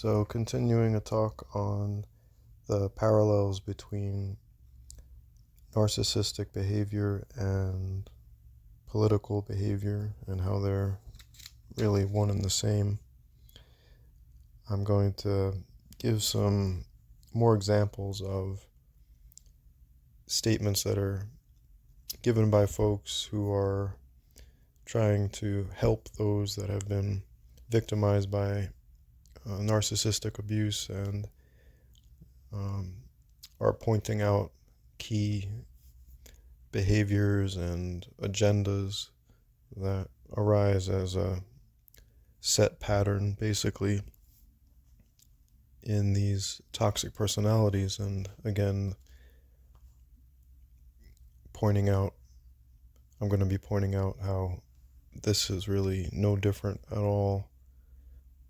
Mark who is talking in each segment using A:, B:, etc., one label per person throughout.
A: So, continuing a talk on the parallels between narcissistic behavior and political behavior and how they're really one and the same. I'm going to give some more examples of statements that are given by folks who are trying to help those that have been victimized by narcissistic abuse and are pointing out key behaviors and agendas that arise as a set pattern, basically, in these toxic personalities. And again, I'm going to be pointing out how this is really no different at all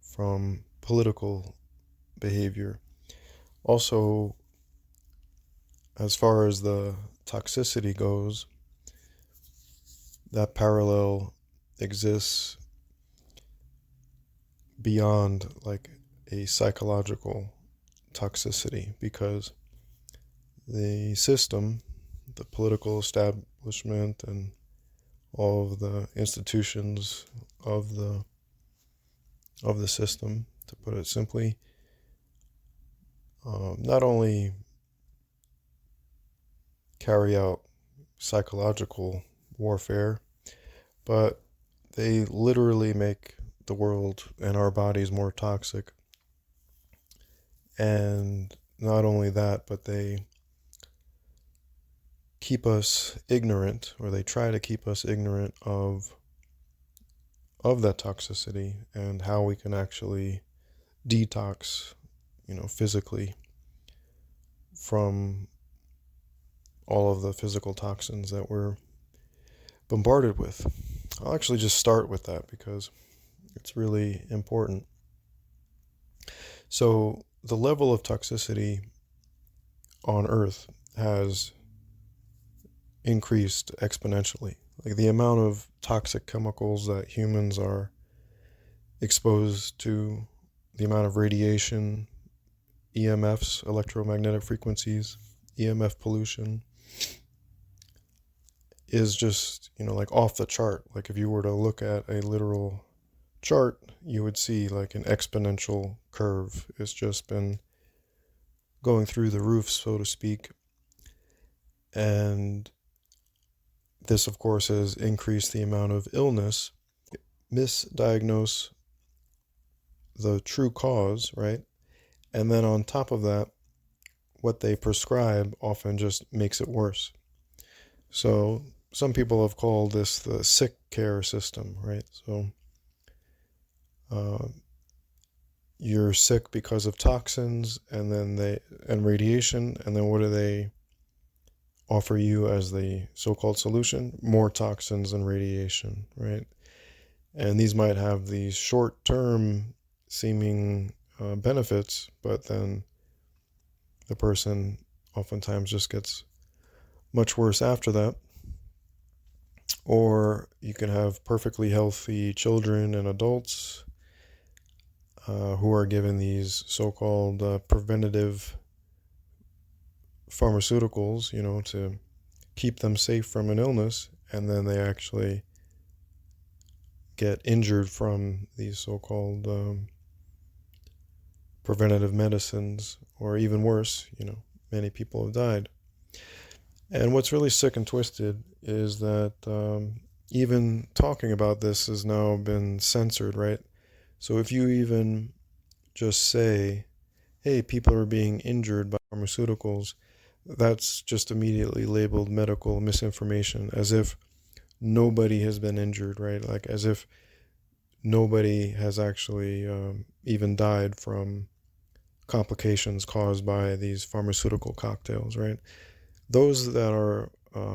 A: from political behavior. Also, as far as the toxicity goes, that parallel exists beyond like a psychological toxicity, because the system, the political establishment, and all of the institutions of the system, to put it simply, not only carry out psychological warfare, but they literally make the world and our bodies more toxic. And not only that, but they keep us ignorant, or they try to keep us ignorant of that toxicity and how we can actually detox, physically from all of the physical toxins that we're bombarded with. I'll actually just start with that because it's really important. So the level of toxicity on Earth has increased exponentially. Like the amount of toxic chemicals that humans are exposed to, the amount of radiation, EMFs, electromagnetic frequencies, EMF pollution, is just, like off the chart. Like if you were to look at a literal chart, you would see like an exponential curve. It's just been going through the roof, so to speak. And this, of course, has increased the amount of illness, misdiagnose the true cause, right? And then on top of that, what they prescribe often just makes it worse. So some people have called this the sick care system, right? So you're sick because of toxins and radiation, and then what do they offer you as the so-called solution? More toxins and radiation, right? And these might have these short-term seeming benefits, but then the person oftentimes just gets much worse after that. Or you can have perfectly healthy children and adults who are given these so-called preventative pharmaceuticals, to keep them safe from an illness, and then they actually get injured from these so-called preventative medicines, or even worse, many people have died. And what's really sick and twisted is that even talking about this has now been censored, right? So if you even just say, hey, people are being injured by pharmaceuticals, that's just immediately labeled medical misinformation, as if nobody has been injured, right? Like as if nobody has actually even died from complications caused by these pharmaceutical cocktails, right? Those that are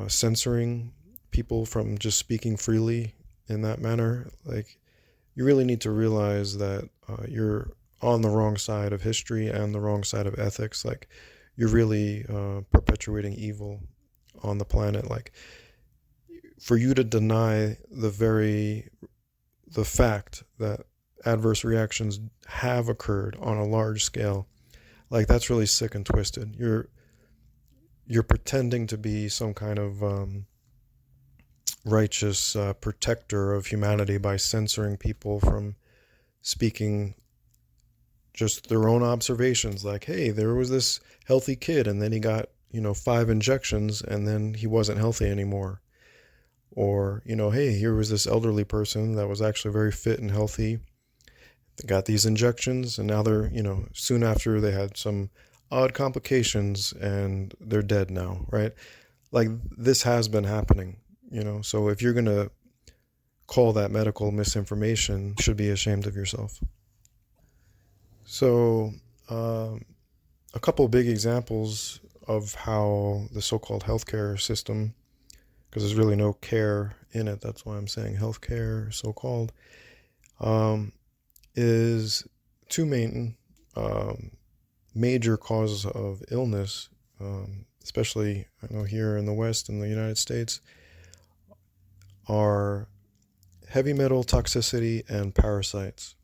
A: censoring people from just speaking freely in that manner, like, you really need to realize that you're on the wrong side of history and the wrong side of ethics. Like, you're really perpetuating evil on the planet. Like, for you to deny the fact that adverse reactions have occurred on a large scale. Like, that's really sick and twisted. You're pretending to be some kind of righteous protector of humanity by censoring people from speaking just their own observations. Like, hey, there was this healthy kid, and then he got 5 injections, and then he wasn't healthy anymore. Or, hey, here was this elderly person that was actually very fit and healthy. They got these injections, and now they're, soon after they had some odd complications and they're dead now, right? Like, this has been happening, so if you're going to call that medical misinformation, you should be ashamed of yourself. So, a couple of big examples of how the so-called healthcare system, because there's really no care in it, that's why I'm saying healthcare, so-called, is two main major causes of illness, especially I know here in the West, in the United States, are heavy metal toxicity and parasites.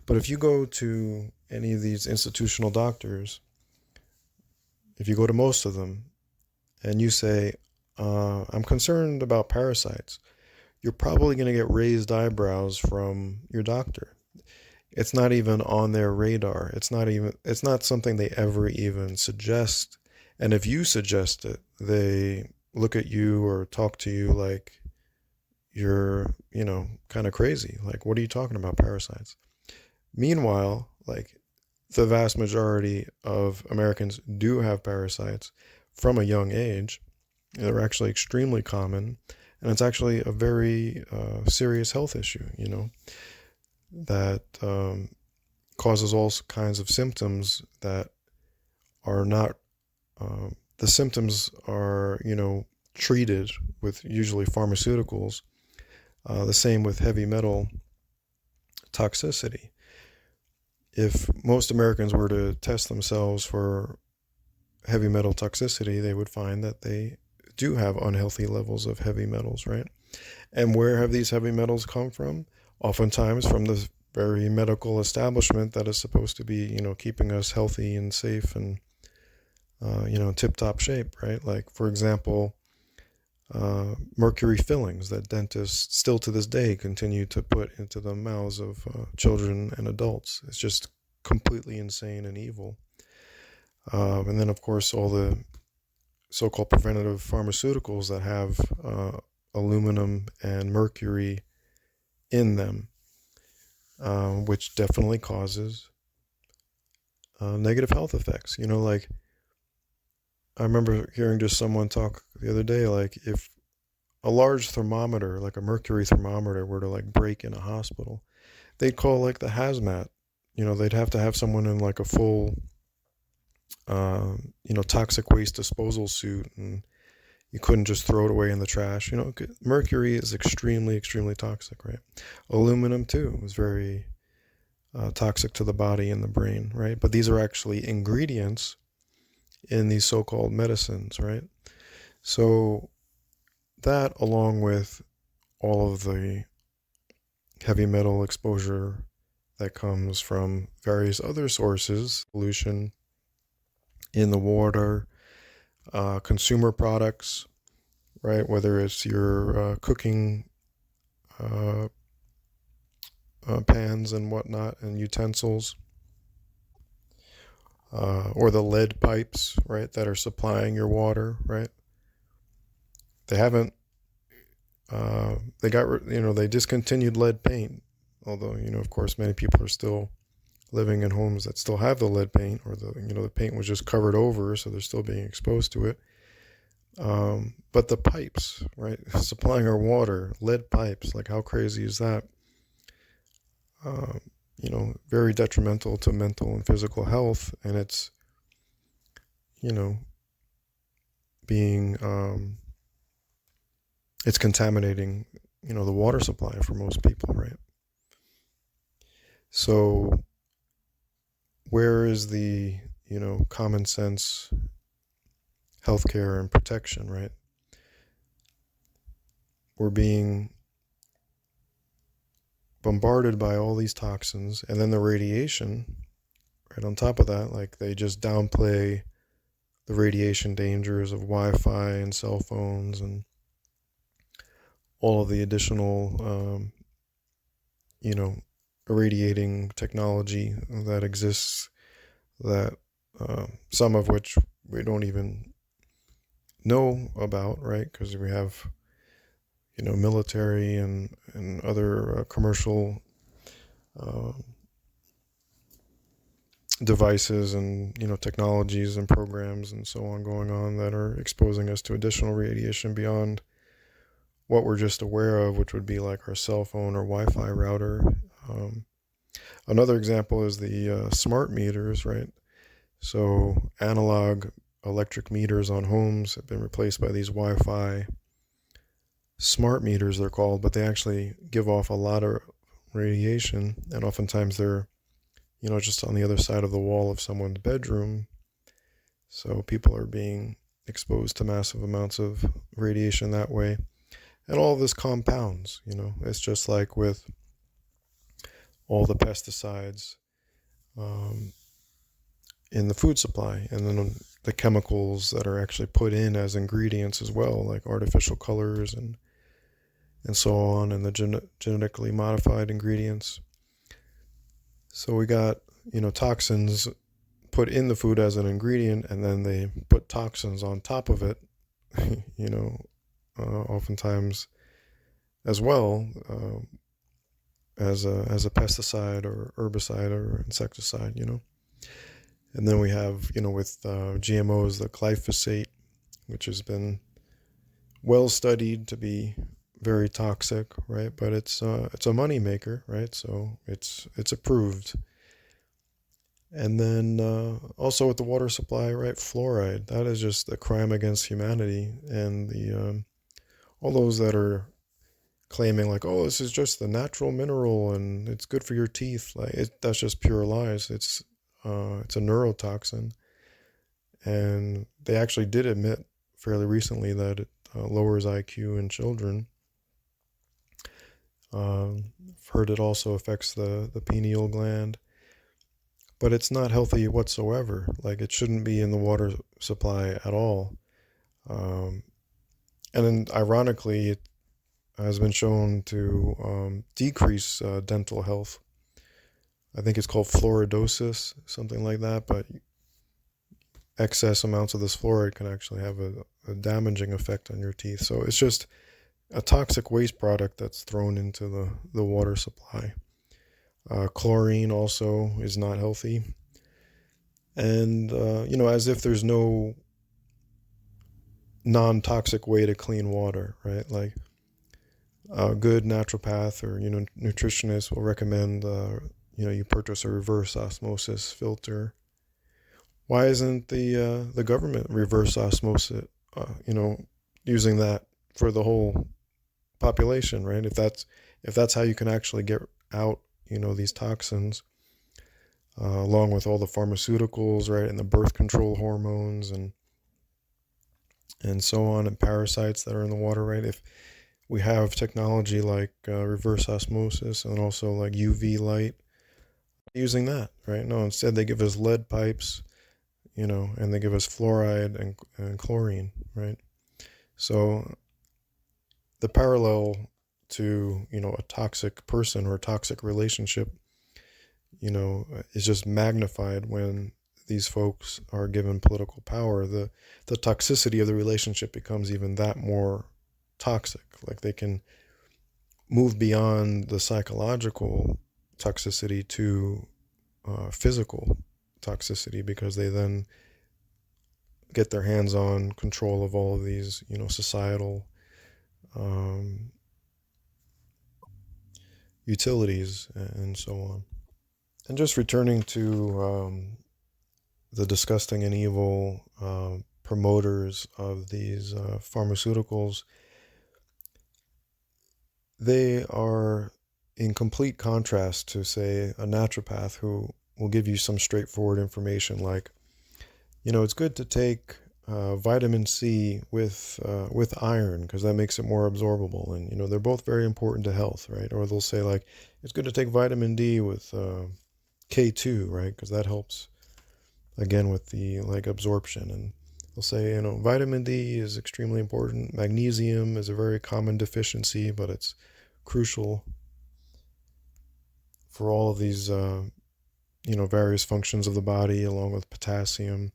A: But if you go to any of these institutional doctors, if you go to most of them, and you say, I'm concerned about parasites, you're probably going to get raised eyebrows from your doctor. It's not even on their radar. It's not something they ever even suggest. And if you suggest it, they look at you or talk to you like you're, kind of crazy. Like, what are you talking about, parasites? Meanwhile, like, the vast majority of Americans do have parasites from a young age. They're actually extremely common, and it's actually a very serious health issue, that causes all kinds of symptoms that are not, the symptoms are, treated with usually pharmaceuticals. The same with heavy metal toxicity. If most Americans were to test themselves for heavy metal toxicity, they would find that they do have unhealthy levels of heavy metals, right? And where have these heavy metals come from? Oftentimes from the very medical establishment that is supposed to be, keeping us healthy and safe and, tip-top shape, right? Like, for example, mercury fillings that dentists still to this day continue to put into the mouths of children and adults. It's just completely insane and evil. And then, of course, all the so-called preventative pharmaceuticals that have aluminum and mercury in them, which definitely causes negative health effects. Like, I remember hearing just someone talk the other day, like, if a large thermometer, like a mercury thermometer, were to like break in a hospital, they'd call like the hazmat. They'd have to have someone in like a full, toxic waste disposal suit, and you couldn't just throw it away in the trash. Mercury is extremely, extremely toxic, right? Aluminum too is very toxic to the body and the brain, right? But these are actually ingredients in these so-called medicines, right? So that, along with all of the heavy metal exposure that comes from various other sources, pollution in the water, consumer products, right? Whether it's your cooking pans and whatnot and utensils, or the lead pipes, right, that are supplying your water, right? They haven't, they discontinued lead paint, although, of course, many people are still living in homes that still have the lead paint, or the paint was just covered over, so they're still being exposed to it. But the pipes, right, supplying our water, lead pipes, like, how crazy is that? Very detrimental to mental and physical health, and it's, being, it's contaminating, the water supply for most people, right? So where is the, common sense healthcare and protection, right? We're being bombarded by all these toxins, and then the radiation right on top of that. Like, they just downplay the radiation dangers of Wi-Fi and cell phones and all of the additional, irradiating technology that exists, that some of which we don't even know about, right? Because we have, military and other commercial devices and, technologies and programs and so on going on that are exposing us to additional radiation beyond what we're just aware of, which would be like our cell phone or Wi-Fi router. Another example is the smart meters, right? So analog electric meters on homes have been replaced by these Wi-Fi smart meters, they're called, but they actually give off a lot of radiation, and oftentimes they're, just on the other side of the wall of someone's bedroom. So people are being exposed to massive amounts of radiation that way. And all of this compounds, it's just like with all the pesticides in the food supply, and then the chemicals that are actually put in as ingredients as well, like artificial colors and so on, and the genetically modified ingredients. So we got, toxins put in the food as an ingredient, and then they put toxins on top of it, oftentimes as well, as a pesticide or herbicide or insecticide, And then we have, with GMOs, the glyphosate, which has been well studied to be very toxic, right? But it's a money maker, right? So it's approved. And then also with the water supply, right? Fluoride, that is just a crime against humanity. And the all those that are claiming like, oh, this is just the natural mineral and it's good for your teeth, that's just pure lies. It's a neurotoxin, and they actually did admit fairly recently that it lowers IQ in children. I've heard it also affects the pineal gland, but it's not healthy whatsoever. Like, it shouldn't be in the water supply at all. And then ironically, it has been shown to decrease dental health. I think it's called fluoridosis, something like that, but excess amounts of this fluoride can actually have a damaging effect on your teeth. So it's just a toxic waste product that's thrown into the water supply. Chlorine also is not healthy. And, as if there's no non-toxic way to clean water, right? Like, a good naturopath or, nutritionist will recommend, you purchase a reverse osmosis filter. Why isn't the government reverse osmosis, using that for the whole population, right? If that's how you can actually get out, these toxins, along with all the pharmaceuticals, right, and the birth control hormones and so on, and parasites that are in the water, right? If we have technology like reverse osmosis and also like UV light, using that, right? No, instead they give us lead pipes, and they give us fluoride and chlorine, right? So the parallel to, a toxic person or a toxic relationship, is just magnified when these folks are given political power. The toxicity of the relationship becomes even that more toxic. Like, they can move beyond the psychological toxicity to physical toxicity, because they then get their hands on control of all of these, societal utilities and so on. And just returning to the disgusting and evil promoters of these pharmaceuticals, they are in complete contrast to, say, a naturopath who will give you some straightforward information like, it's good to take vitamin C with iron, because that makes it more absorbable, and they're both very important to health, right? Or they'll say like it's good to take vitamin D with K2, right? Because that helps again with the like absorption. And they'll say vitamin D is extremely important. Magnesium is a very common deficiency, but it's crucial for all of these various functions of the body, along with potassium.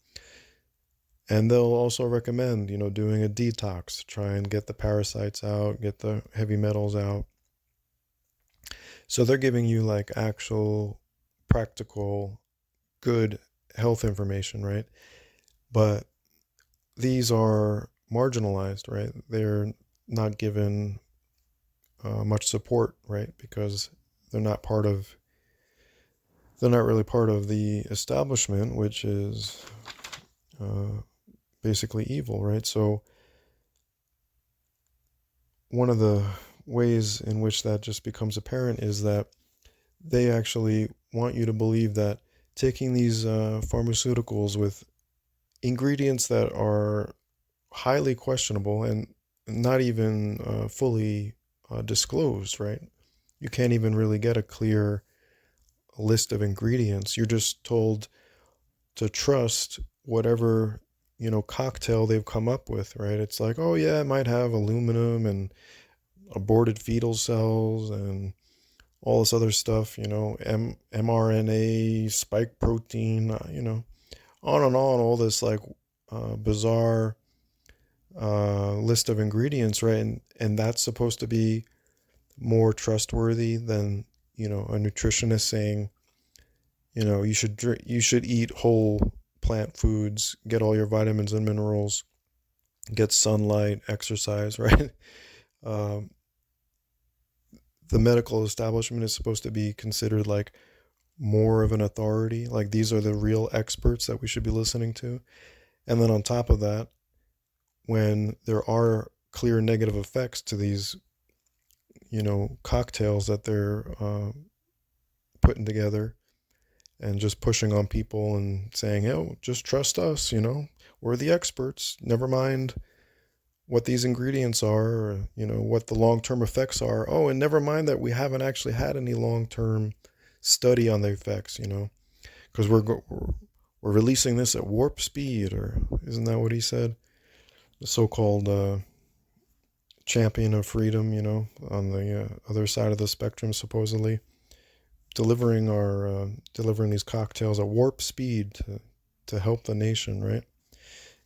A: And they'll also recommend, doing a detox to try and get the parasites out, get the heavy metals out. So they're giving you like actual, practical, good health information, right? But these are marginalized, right? They're not given much support, right? Because they're not really part of the establishment, which is basically evil, right? So one of the ways in which that just becomes apparent is that they actually want you to believe that taking these pharmaceuticals with ingredients that are highly questionable and not even fully disclosed, right? You can't even really get a clear list of ingredients. You're just told to trust whatever cocktail they've come up with, right? It's like, oh yeah, it might have aluminum and aborted fetal cells and all this other stuff, mRNA, spike protein, on and on, all this like bizarre list of ingredients, right? And that's supposed to be more trustworthy than a nutritionist saying, you should eat whole plant foods, get all your vitamins and minerals, get sunlight, exercise, right? The medical establishment is supposed to be considered like more of an authority, like these are the real experts that we should be listening to. And then on top of that, when there are clear negative effects to these cocktails that they're putting together and just pushing on people and saying, oh, just trust us, we're the experts, never mind what these ingredients are, or, what the long-term effects are. Oh, and never mind that we haven't actually had any long-term study on the effects, because we're releasing this at warp speed, or isn't that what he said? The so-called champion of freedom, on the other side of the spectrum, supposedly delivering these cocktails at warp speed to help the nation, right?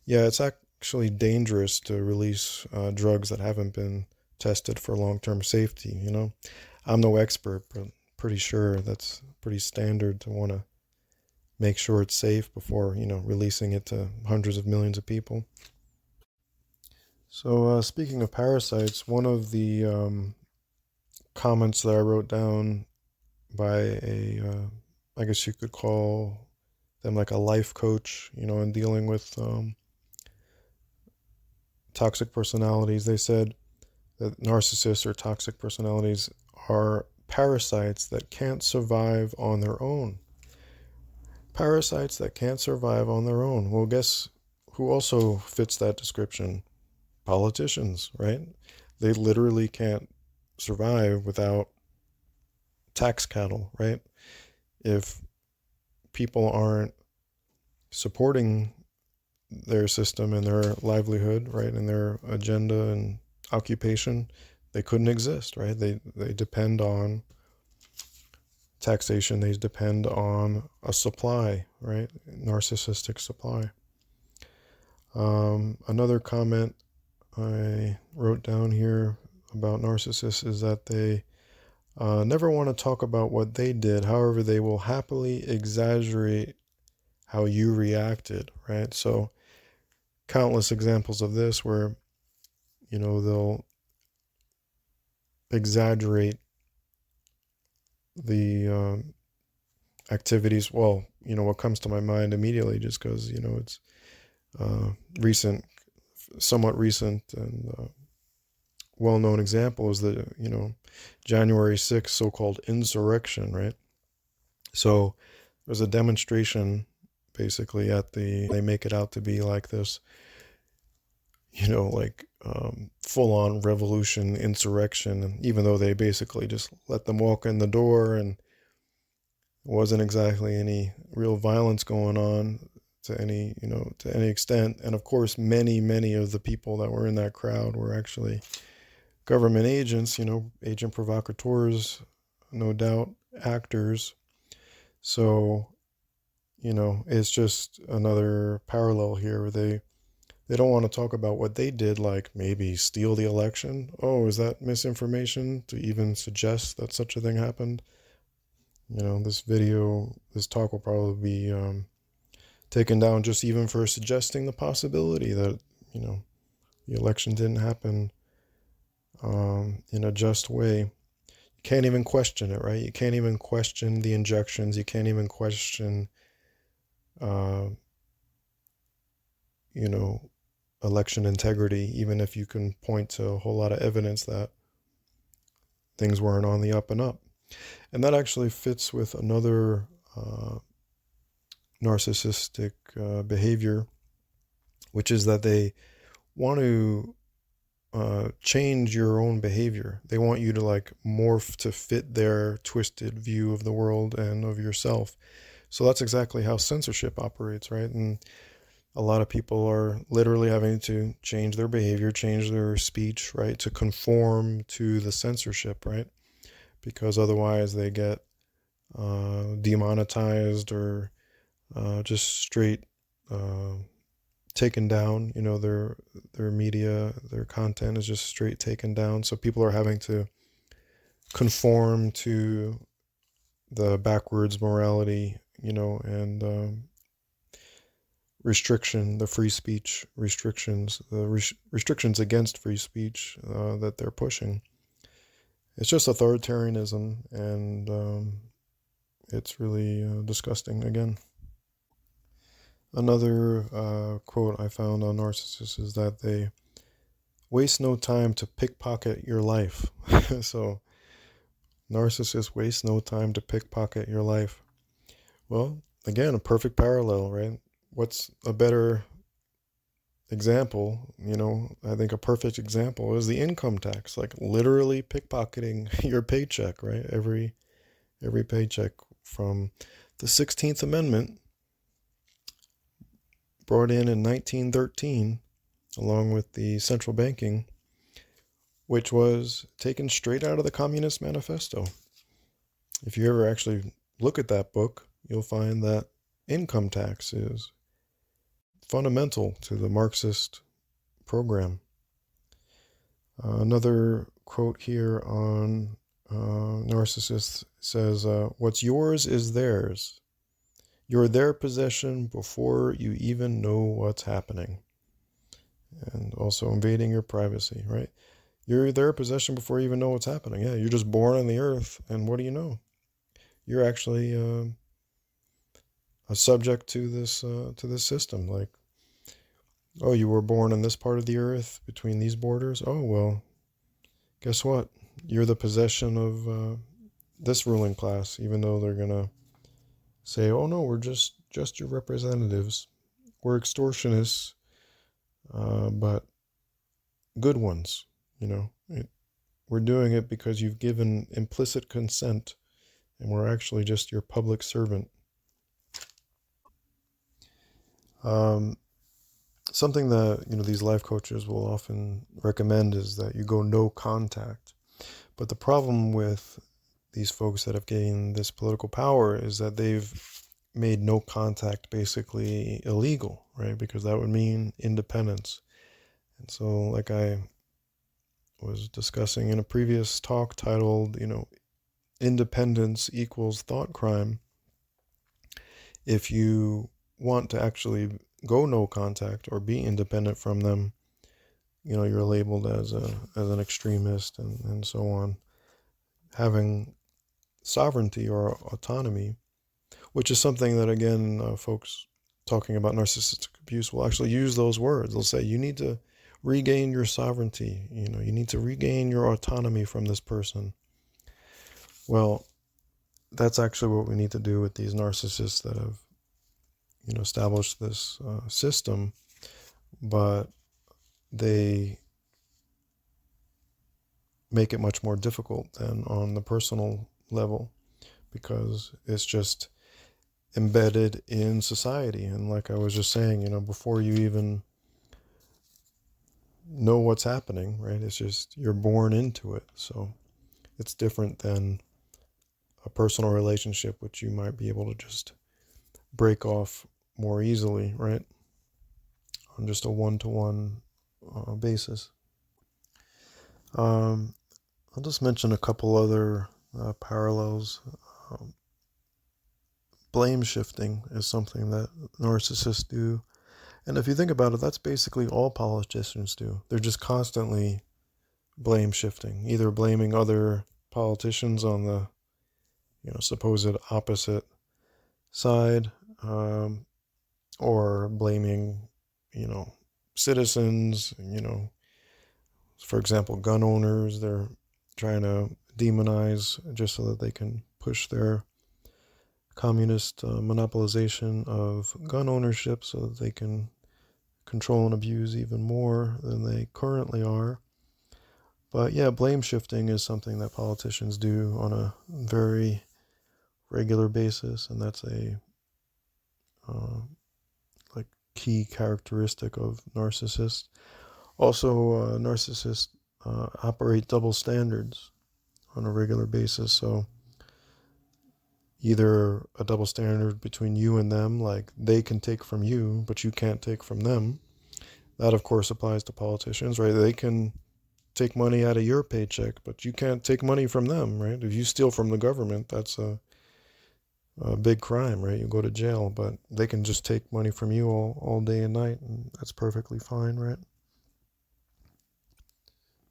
A: Yeah, it's actually dangerous to release drugs that haven't been tested for long-term safety. I'm no expert, but pretty sure that's pretty standard to want to make sure it's safe before releasing it to hundreds of millions of people. So speaking of parasites, one of the comments that I wrote down by I guess you could call them like a life coach, in dealing with toxic personalities. They said that narcissists or toxic personalities are parasites that can't survive on their own. Parasites that can't survive on their own. Well, guess who also fits that description? Politicians, right? They literally can't survive without tax cattle, right? If people aren't supporting their system and their livelihood, right, and their agenda and occupation, they couldn't exist, right? They depend on taxation. They depend on a supply, right? Narcissistic supply. Another comment I wrote down here about narcissists is that they never want to talk about what they did. However, they will happily exaggerate how you reacted, right? So countless examples of this where, they'll exaggerate the activities. Well, what comes to my mind immediately, just because, it's somewhat recent and well-known example is the, January 6th so-called insurrection, right? So there's a demonstration basically they make it out to be like this like full-on revolution, insurrection, even though they basically just let them walk in the door and wasn't exactly any real violence going on to any extent. And of course, many of the people that were in that crowd were actually government agents, agent provocateurs, no doubt, actors. So, it's just another parallel here. They don't want to talk about what they did, like maybe steal the election. Oh, is that misinformation to even suggest that such a thing happened? This talk will probably be taken down just even for suggesting the possibility that, the election didn't happen in a just way. You can't even question it, right? You can't even question the injections. You can't even question, uh, election integrity, even if you can point to a whole lot of evidence that things weren't on the up and up. And that actually fits with another narcissistic behavior, which is that they want to change your own behavior. They want you to like morph to fit their twisted view of the world and of yourself. So that's exactly how censorship operates, right? And a lot of people are literally having to change their behavior, change their speech, right, to conform to the censorship, right? Because otherwise they get demonetized or just straight taken down. Their media, their content is just straight taken down. So people are having to conform to the backwards morality, and restriction, the free speech restrictions, the restrictions against free speech that they're pushing. It's just authoritarianism, and it's really disgusting again. Another quote I found on narcissists is that they waste no time to pickpocket your life. So narcissists waste no time to pickpocket your life. Well, again, a perfect parallel, right? What's a better example? I think a perfect example is the income tax, like literally pickpocketing your paycheck, right? Every paycheck from the 16th Amendment, brought in 1913, along with the central banking, which was taken straight out of the Communist Manifesto. If you ever actually look at that book, you'll find that income tax is fundamental to the Marxist program. Another quote here on narcissists says, what's yours is theirs. You're their possession before you even know what's happening. And also invading your privacy, right? You're their possession before you even know what's happening. Yeah, you're just born on the earth, and what do you know? You're actually a subject to this system. Like, oh, you were born in this part of the earth between these borders. Oh, well, guess what? You're the possession of this ruling class, even though they're gonna say, oh no, we're just your representatives. We're extortionists, but good ones. We're doing it because you've given implicit consent, and we're actually just your public servant. Something that these life coaches will often recommend is that you go no contact. But the problem with these folks that have gained this political power is that they've made no contact basically illegal, right? Because that would mean independence. And so, like I was discussing in a previous talk titled, independence equals thought crime. If you want to actually go no contact or be independent from them, you're labeled as an extremist and so on. Having sovereignty or autonomy, which is something that, again, folks talking about narcissistic abuse will actually use those words. They'll say, you need to regain your sovereignty. You need to regain your autonomy from this person. Well, that's actually what we need to do with these narcissists that have, established this system. But they make it much more difficult than on the personal level, because it's just embedded in society. And like I was just saying, before you even know what's happening, right? It's just you're born into it. So it's different than a personal relationship, which you might be able to just break off more easily, right? On just a one-to-one basis. I'll just mention a couple other parallels. Um, Blame shifting is something that narcissists do. And if you think about it, that's basically all politicians do. They're just constantly blame shifting, either blaming other politicians on the supposed opposite side, or blaming citizens, for example, gun owners. They're trying to demonize just so that they can push their communist monopolization of gun ownership, so that they can control and abuse even more than they currently are. But yeah, blame shifting is something that politicians do on a very regular basis, and that's a like key characteristic of narcissists. Also, narcissists operate double standards on a regular basis. So either a double standard between you and them, like they can take from you, but you can't take from them. That, of course, applies to politicians, right? They can take money out of your paycheck, but you can't take money from them, right? If you steal from the government, that's a big crime, right? You go to jail, but they can just take money from you all day and night, and that's perfectly fine, right?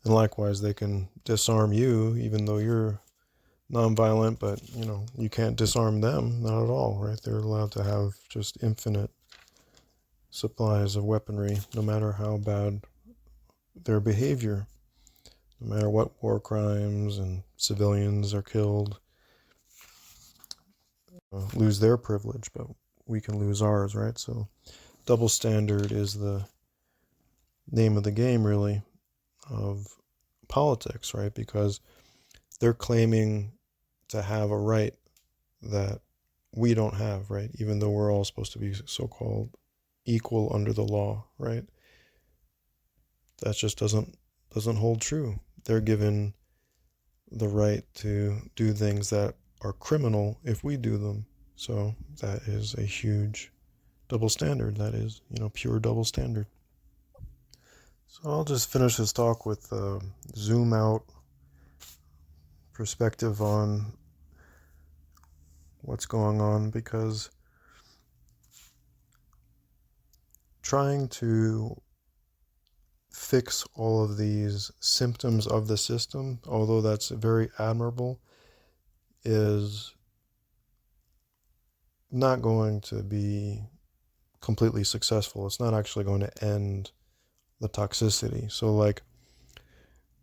A: And likewise, they can disarm you, even though you're nonviolent, but you can't disarm them, not at all, right? They're allowed to have just infinite supplies of weaponry, no matter how bad their behavior, no matter what war crimes and civilians are killed, lose their privilege, but we can lose ours, right? So double standard is the name of the game, really, of politics, right? Because they're claiming to have a right that we don't have, right? Even though we're all supposed to be so-called equal under the law, right? That just doesn't hold true. They're given the right to do things that are criminal if we do them. So that is a huge double standard. That is, pure double standard. So I'll just finish this talk with a zoom out perspective on what's going on, because trying to fix all of these symptoms of the system, although that's very admirable, is not going to be completely successful. It's not actually going to end the toxicity. So like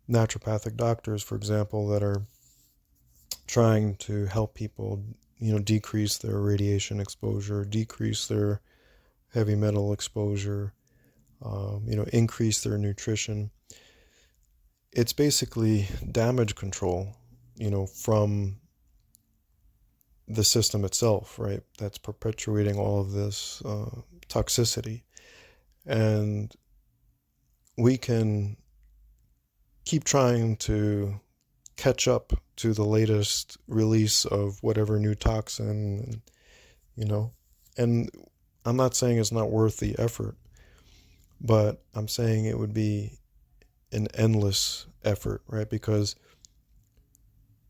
A: naturopathic doctors, for example, that are trying to help people, decrease their radiation exposure, decrease their heavy metal exposure, increase their nutrition. It's basically damage control, from the system itself, right? That's perpetuating all of this toxicity. And we can keep trying to catch up to the latest release of whatever new toxin, and I'm not saying it's not worth the effort, but I'm saying it would be an endless effort, right? Because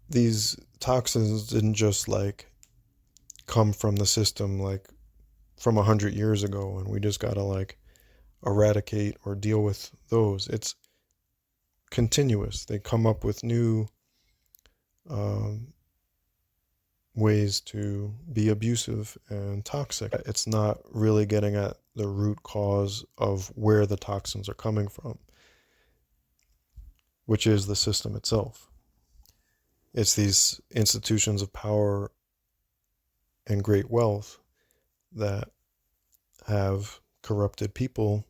A: these toxins didn't just like come from the system like from 100 years ago, and we just gotta like eradicate or deal with those. It's continuous. They come up with new ways to be abusive and toxic. It's not really getting at the root cause of where the toxins are coming from, which is the system itself. It's these institutions of power and great wealth that have corrupted people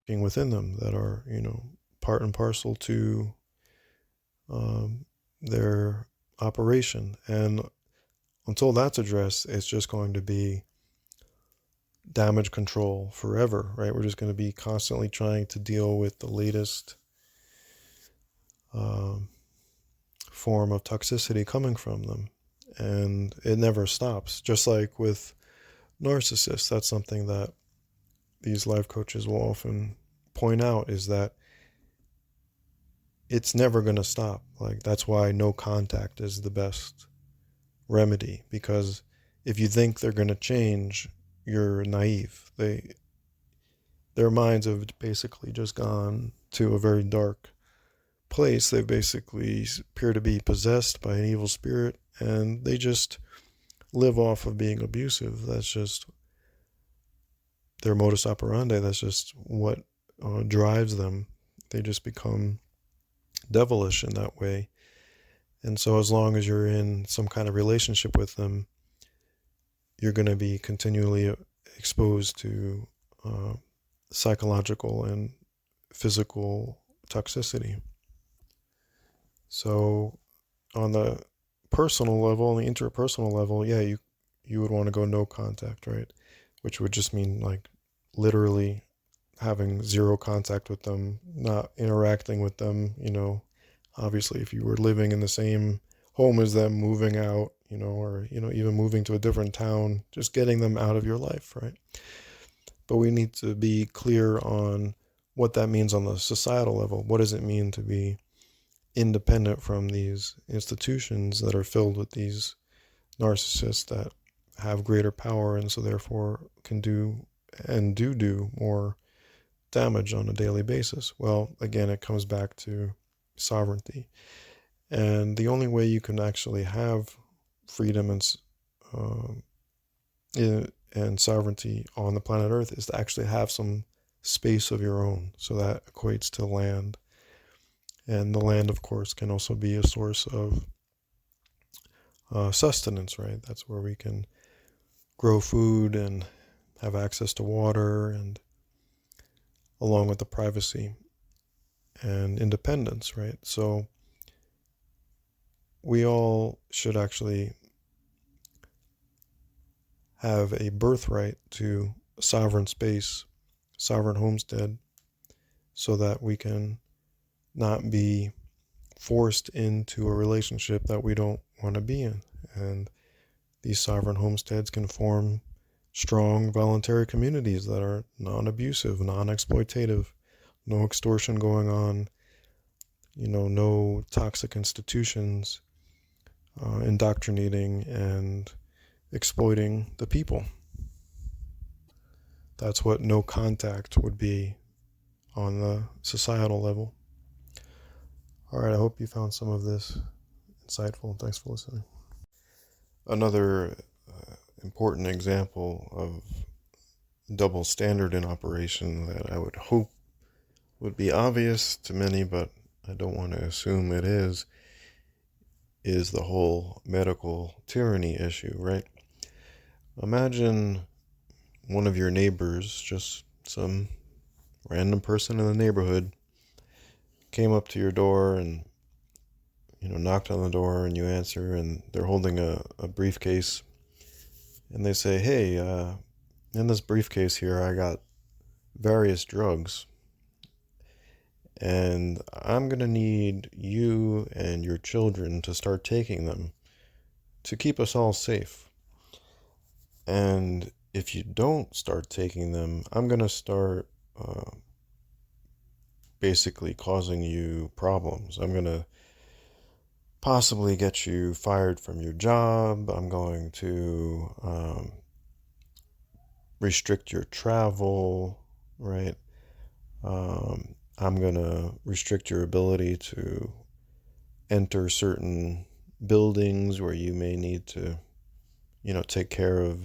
A: within them that are, part and parcel to their operation. And until that's addressed, it's just going to be damage control forever, right? We're just going to be constantly trying to deal with the latest form of toxicity coming from them. And it never stops. Just like with narcissists, that's something that these life coaches will often point out, is that it's never going to stop. Like, that's why no contact is the best remedy, because if you think they're going to change, you're naive. Their minds have basically just gone to a very dark place. They basically appear to be possessed by an evil spirit, and they just live off of being abusive. That's just their modus operandi. That's just what drives them. They just become devilish in that way. And so as long as you're in some kind of relationship with them, you're going to be continually exposed to psychological and physical toxicity. So on the personal level, on the interpersonal level, yeah, you would want to go no contact, right? Which would just mean like literally having zero contact with them, not interacting with them, obviously if you were living in the same home as them, moving out, or, even moving to a different town, just getting them out of your life, right? But we need to be clear on what that means on the societal level. What does it mean to be independent from these institutions that are filled with these narcissists that have greater power, and so therefore can do and do more damage on a daily basis? Well, again, it comes back to sovereignty. And the only way you can actually have freedom and sovereignty on the planet Earth is to actually have some space of your own. So that equates to land. And the land, of course, can also be a source of sustenance, right? That's where we can grow food and have access to water, and along with the privacy and independence, right? So we all should actually have a birthright to sovereign space, sovereign homestead, so that we can not be forced into a relationship that we don't want to be in. And these sovereign homesteads can form strong voluntary communities that are non-abusive, non-exploitative, no extortion going on, no toxic institutions indoctrinating and exploiting the people. That's what no contact would be on the societal level. All right, I hope you found some of this insightful. Thanks for listening. Another important example of double standard in operation that I would hope would be obvious to many, but I don't want to assume it is the whole medical tyranny issue, right? Imagine one of your neighbors, just some random person in the neighborhood, came up to your door and knocked on the door, and you answer, and they're holding a briefcase, and they say, hey, in this briefcase here I got various drugs, and I'm gonna need you and your children to start taking them to keep us all safe. And if you don't start taking them, I'm gonna start basically causing you problems. I'm gonna possibly get you fired from your job. I'm going to restrict your travel, right? I'm going to restrict your ability to enter certain buildings where you may need to, take care of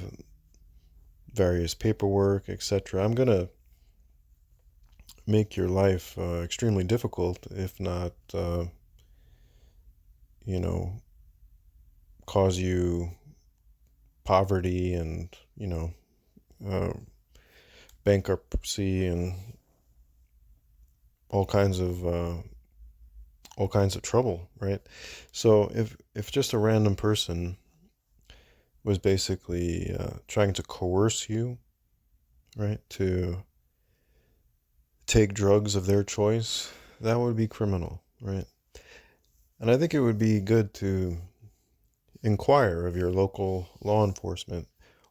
A: various paperwork, etc. I'm going to make your life extremely difficult, if not, cause you poverty and, bankruptcy and all kinds of trouble, right? So if just a random person was basically trying to coerce you, right, to take drugs of their choice, that would be criminal, right? And I think it would be good to inquire of your local law enforcement,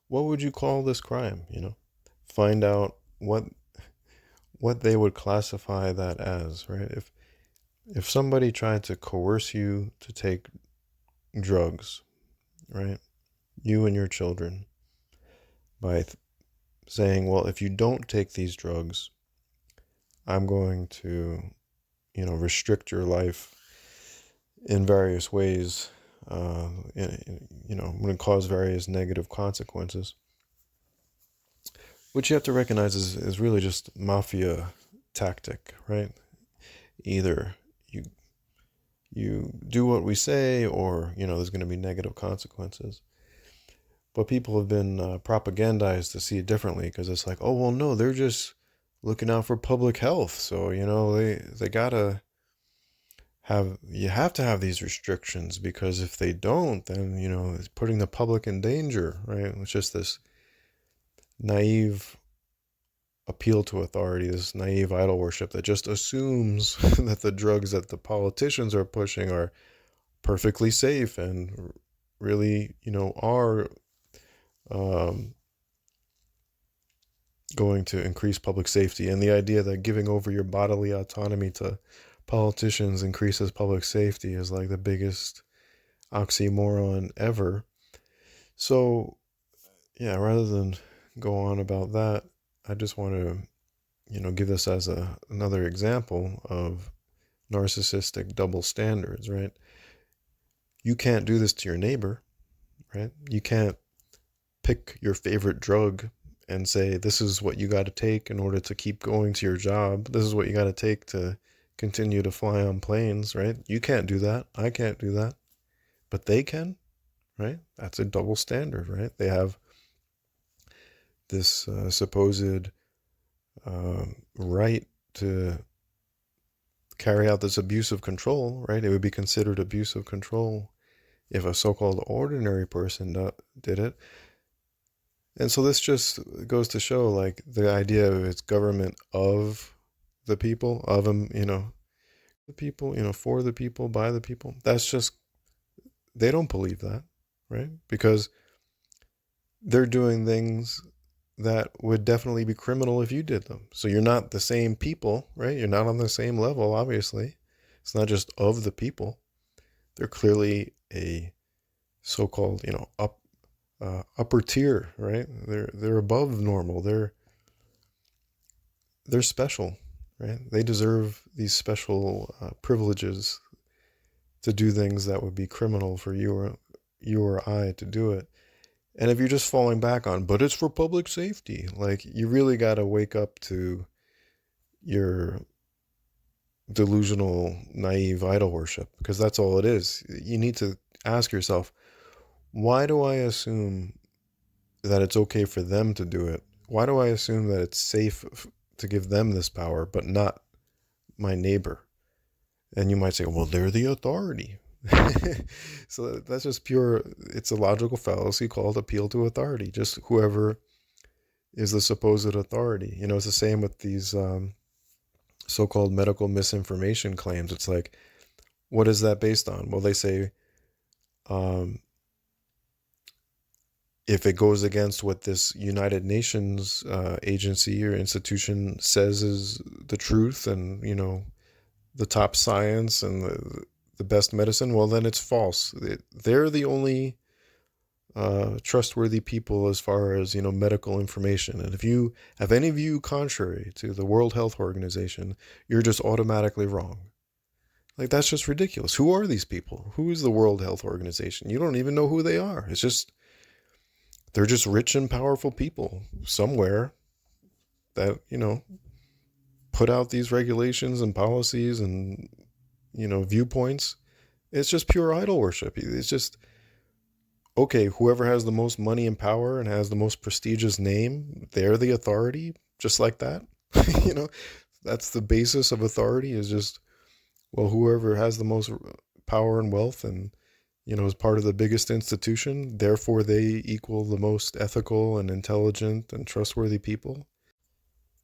A: what would you call this crime, Find out what they would classify that as, right? If somebody tried to coerce you to take drugs, right? You and your children, by saying, well, if you don't take these drugs, I'm going to, restrict your life in various ways. I'm going to cause various negative consequences. What you have to recognize is really just mafia tactic, right? Either you do what we say, or there's going to be negative consequences. But people have been propagandized to see it differently, because it's like, oh well, no, they're just looking out for public health, so they gotta you have to have these restrictions, because if they don't, then it's putting the public in danger, right? It's just this naive appeal to authority, this naive idol worship that just assumes that the drugs that the politicians are pushing are perfectly safe and really, are going to increase public safety. And the idea that giving over your bodily autonomy to politicians increases public safety is like the biggest oxymoron ever. So, yeah, rather than go on about that, I just want to, give this as another example of narcissistic double standards, right? You can't do this to your neighbor, right? You can't pick your favorite drug and say, this is what you got to take in order to keep going to your job. This is what you got to take to continue to fly on planes, right? You can't do that. I can't do that. But they can, right? That's a double standard, right? They have this supposed right to carry out this abuse of control, right? It would be considered abuse of control if a so-called ordinary person did it. And so this just goes to show, like, the idea of it's government of the people, of them, the people, for the people, by the people. That's just, they don't believe that, right? Because they're doing things that would definitely be criminal if you did them. So you're not the same people, right? You're not on the same level, obviously. It's not just of the people. They're clearly a so-called, upper tier, right? They're above normal. They're special, right? They deserve these special privileges to do things that would be criminal for you or I to do it. And if you're just falling back on, but it's for public safety, like, you really got to wake up to your delusional, naive idol worship, because that's all it is. You need to ask yourself, why do I assume that it's okay for them to do it? Why do I assume that it's safe to give them this power, but not my neighbor? And you might say, well, they're the authority. So that's just pure, it's a logical fallacy called appeal to authority. Just whoever is the supposed authority. It's the same with these so-called medical misinformation claims. It's like, what is that based on? Well, they say, if it goes against what this United Nations agency or institution says is the truth, and the top science and the best medicine, well, then it's false. They're the only trustworthy people as far as medical information. And if you have any view contrary to the World Health Organization, you're just automatically wrong. Like, that's just ridiculous. Who are these people? Who is the World Health Organization? You don't even know who they are. It's just, they're just rich and powerful people somewhere that put out these regulations and policies and viewpoints. It's just pure idol worship. It's just, okay, whoever has the most money and power and has the most prestigious name, they're the authority, just like that. That's the basis of authority, is just, well, whoever has the most power and wealth and, is part of the biggest institution, therefore they equal the most ethical and intelligent and trustworthy people,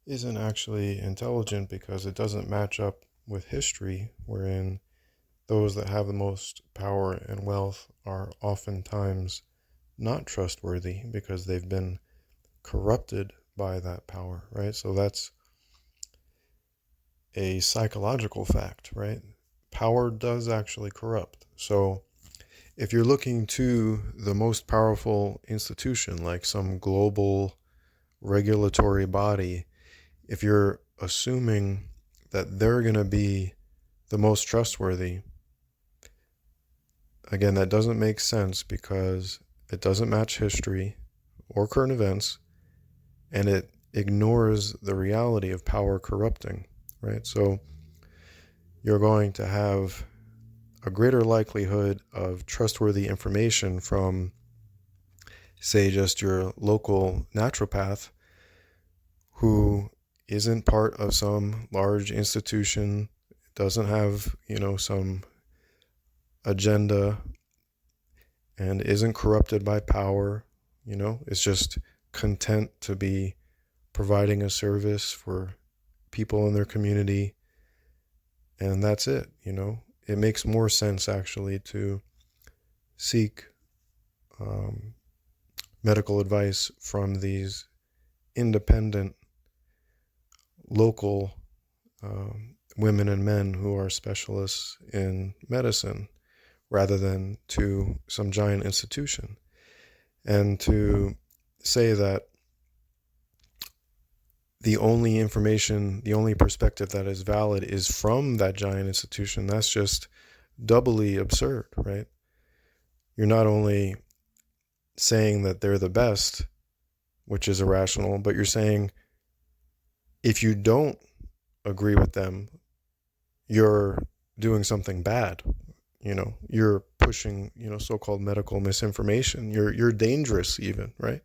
A: isn't actually intelligent, because it doesn't match up with history, wherein those that have the most power and wealth are oftentimes not trustworthy because they've been corrupted by that power, right? So that's a psychological fact, right? Power does actually corrupt. So if you're looking to the most powerful institution, like some global regulatory body, if you're assuming that they're going to be the most trustworthy, again, that doesn't make sense, because it doesn't match history or current events, and it ignores the reality of power corrupting, right? So you're going to have a greater likelihood of trustworthy information from, say, just your local naturopath, who isn't part of some large institution, doesn't have, some agenda, and isn't corrupted by power, is just content to be providing a service for people in their community, and that's it. It makes more sense actually to seek medical advice from these independent local women and men who are specialists in medicine, rather than to some giant institution. And to say that the only information, the only perspective that is valid is from that giant institution, that's just doubly absurd, right? You're not only saying that they're the best, which is irrational, but you're saying if you don't agree with them, you're doing something bad. You're pushing, so-called medical misinformation. You're dangerous even, right?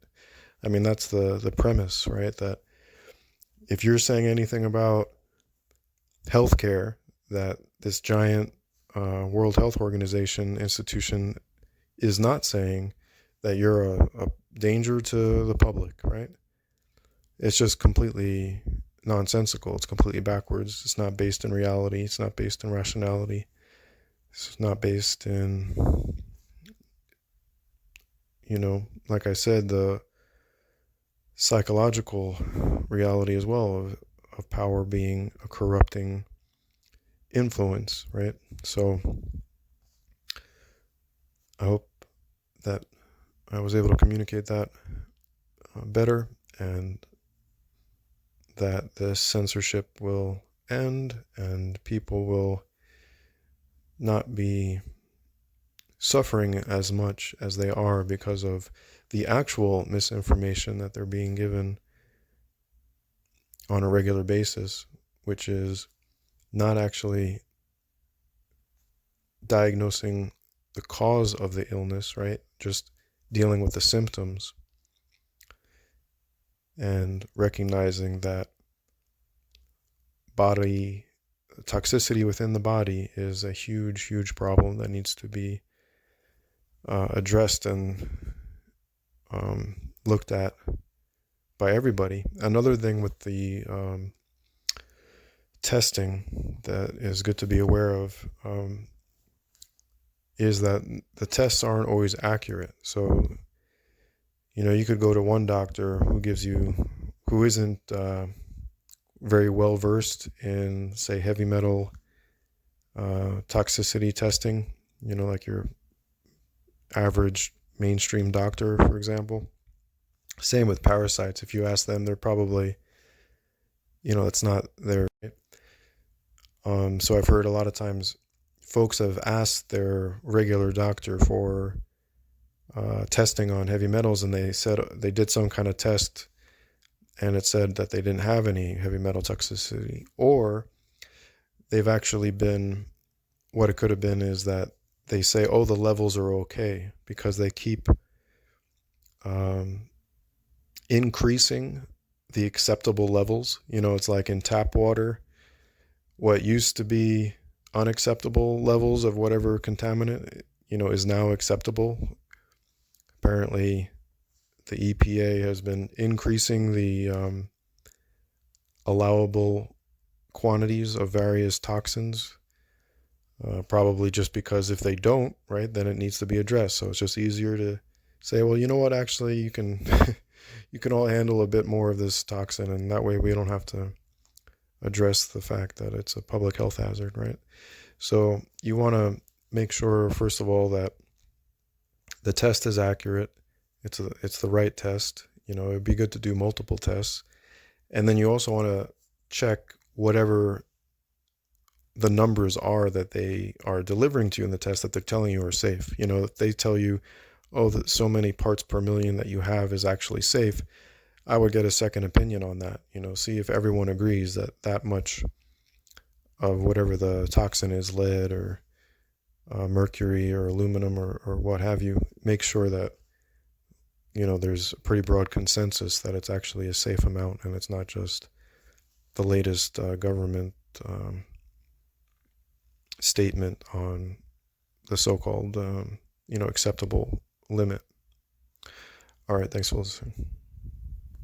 A: I mean, that's the premise, right? That if you're saying anything about healthcare that this giant World Health Organization institution is not saying, that you're a danger to the public, right? It's just completely nonsensical. It's completely backwards. It's not based in reality. It's not based in rationality. It's not based in, like I said, the psychological reality as well of power being a corrupting influence, right? So I hope that I was able to communicate that better, and that this censorship will end and people will not be suffering as much as they are because of the actual misinformation that they're being given on a regular basis, which is not actually diagnosing the cause of the illness, right? Just dealing with the symptoms and recognizing that body toxicity within the body is a huge, huge problem that needs to be addressed and looked at by everybody. Another thing with the testing that is good to be aware of is that the tests aren't always accurate. So, you could go to one doctor who isn't very well versed in, say, heavy metal toxicity testing, like your average mainstream doctor, for example. Same with parasites. If you ask them, they're probably, it's not their. So I've heard a lot of times folks have asked their regular doctor for testing on heavy metals, and they said they did some kind of test and it said that they didn't have any heavy metal toxicity. Or they've actually been, what it could have been is that they say, oh, the levels are okay, because they keep increasing the acceptable levels. It's like in tap water, what used to be unacceptable levels of whatever contaminant, is now acceptable. Apparently, the EPA has been increasing the allowable quantities of various toxins, probably just because if they don't, right, then it needs to be addressed. So it's just easier to say, well, you know what, actually, you can you can all handle a bit more of this toxin, and that way we don't have to address the fact that it's a public health hazard, right? So you want to make sure, first of all, that the test is accurate. It's the right test. It'd be good to do multiple tests. And then you also want to check whatever the numbers are that they are delivering to you in the test that they're telling you are safe. If they tell you, oh, that so many parts per million that you have is actually safe, I would get a second opinion on that. See if everyone agrees that that much of whatever the toxin is, lead or mercury or aluminum or what have you, make sure that there's a pretty broad consensus that it's actually a safe amount and it's not just the latest government statement on the so-called acceptable limit. All right, thanks for listening.